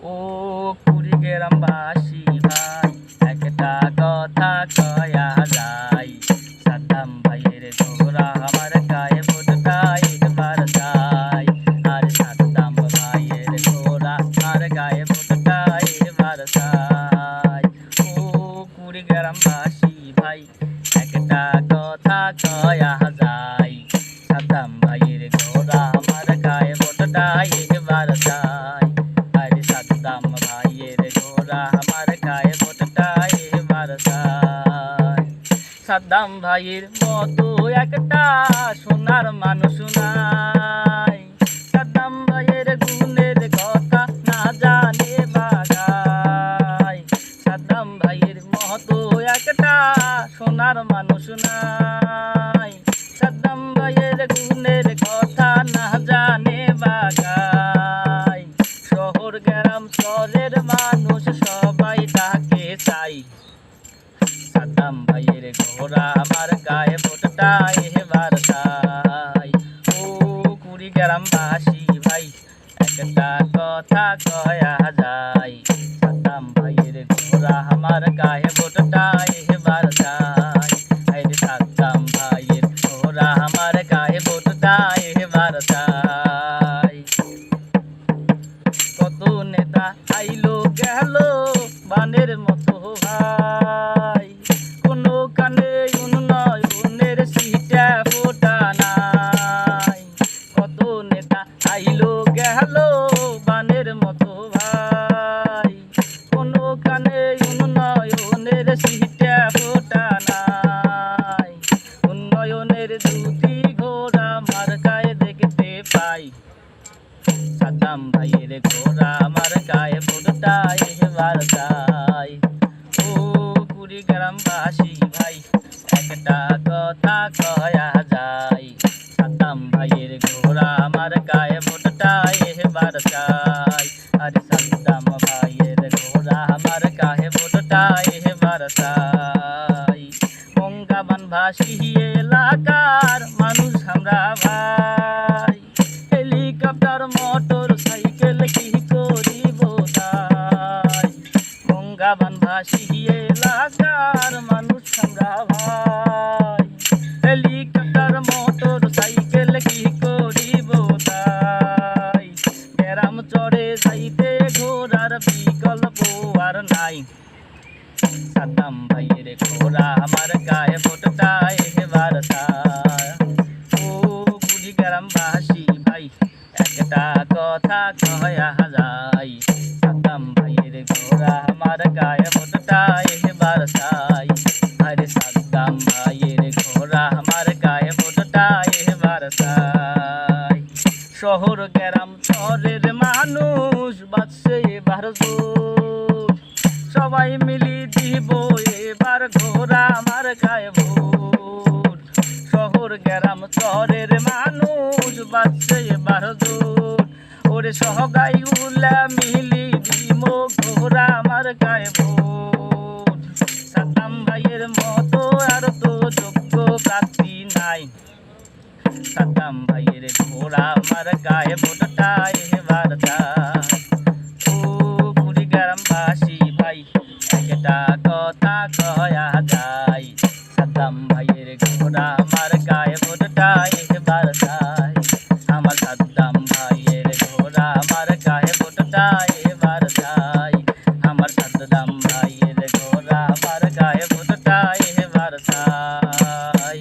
ও কুড়িগ্রামবাসী ভাই, একটা কথা কয়া যায়। সাদ্দাম ভাইয়ের ঘোড়া আমার গায়ে ভোটটা একবার যায়। আর সাদ্দাম ভাইয়ের ঘোড়া আমার গায়ে ভোটটা এবার যায়। ও কুড়িগ্রামবাসী ভাই, একটা কথা কয়া যায়। সাদ্দাম ভাইয়ের ঘোড়া আমার গায়ে ভোটটা এবার যায়। সাদ্দাম ভাইয়ের ঘোড়া আমার গায়ে ভোটটা এবার যায়। সাদ্দাম ভাইয়ের মতো একটা সোনার মানুষ নাই। সাদ্দাম ভাইয়ের গুণের কথা না জানে বাগায়। সাদ্দাম ভাইয়ের মতো একটা সোনার মানুষ নাই। সাদ্দাম ভাইয়ের গুণের কথা না জানে বাগায়। শহর গ্রাম শহরের মানুষ সবাই তাকে চাই। সাদ্দাম ভাইয়ের ঘোড়া আমার গায়ে ভোটটা এবার যায়। ও কুড়িগ্রামবাসী ভাই, একটা কথা কয়া যায়। সাদ্দাম ভাইয়ের ঘোড়া আমার গায়ে ভোটটা এবার যায়। সাদ্দাম ভাইয়ের ঘোড়া আমার গায়ে ভোটটা এবার যায়। কত নেতা আইলো গেল বানের মতো ভাই, কোনো কানে উন্নয়নের সিটা ফোটা নাই। কত নেতা আইলো গেল বানের মতো ভাই, কোনো কানে উন্নয়নের সিটা ফোটা নাই। উন্নয়নের দুটি ঘোড়া মার্কায় দেখতে পাই। সাদ্দাম ভাইয়ের ঘোড়া আমার গায়ে ভোটটা এবার যায়। ও কুড়িগ্রামবাসী ভাই, একটা কথা কয়া যায়। সাদ্দাম ভাইয়ের ঘোড়া আমার গায়ে ভোটটা এবার যায়। আরে সাদ্দাম ভাইয়ের ঘোড়া আমার গায়ে ভোটটা এবার যায়। বঙ্গাবানভাসী এলাকার মানুষ আমরা ভাই, হেলিকপ্টার মোটর সাইকেল কি করিব তাই। বঙ্গাবানভাসী এলাকার মানুষ আমরা ভাই, হেলিকপ্টার মোটর সাইকেল কি করিব তাই। গ্রাম চড়ে যাইতে ঘোড়ার বিকল্প আর নাই। সাদ্দাম ভাইয়ের ঘোড়া আমার গায়ে ভোটটা এবার যায়। ও কুড়িগ্রামবাসী ভাই, একটা কথা কয়া যায়। সাদ্দাম ভাইয়ের ঘোড়া আমার গায়ে ভোটটা এবার যায়। আরে সাদ্দাম ভাইয়ের ঘোড়া আমার গায়ে ভোটটা এবার যায়। শহর গ্রাম শহরের মানুষ বাঁচছে এবার জোর, সবাই মিলি দিব এবার ঘোড়া আমার গায়ে ভোট। শহর গ্রাম শহরের মানুষ বাঁচছে এবার জোর, ওরে সহগাই উলা মিলি দিব ঘোড়া আমার গায়ে ভোট। সাদ্দাম ভাইয়ের মতো আর তো যোগ্য প্রার্থী নাই। সাদ্দাম ভাইয়ের ঘোড়া আমার গায়ে ভোটটা এবার যায়। ও কুড়িগ্রামবাসী ভাই, একটা কথা কয়া যায়। সাদ্দাম ভাইয়ের ঘোড়া আমার গায়ে ভোটটা এবার যায়। আমার সাদ্দাম ভাইয়ের ঘোড়া আমার গায়ে ভোটটা এবার যায়। আমার সাদ্দাম ভাইয়ের ঘোড়া আমার গায়ে ভোটটা এবার যায়।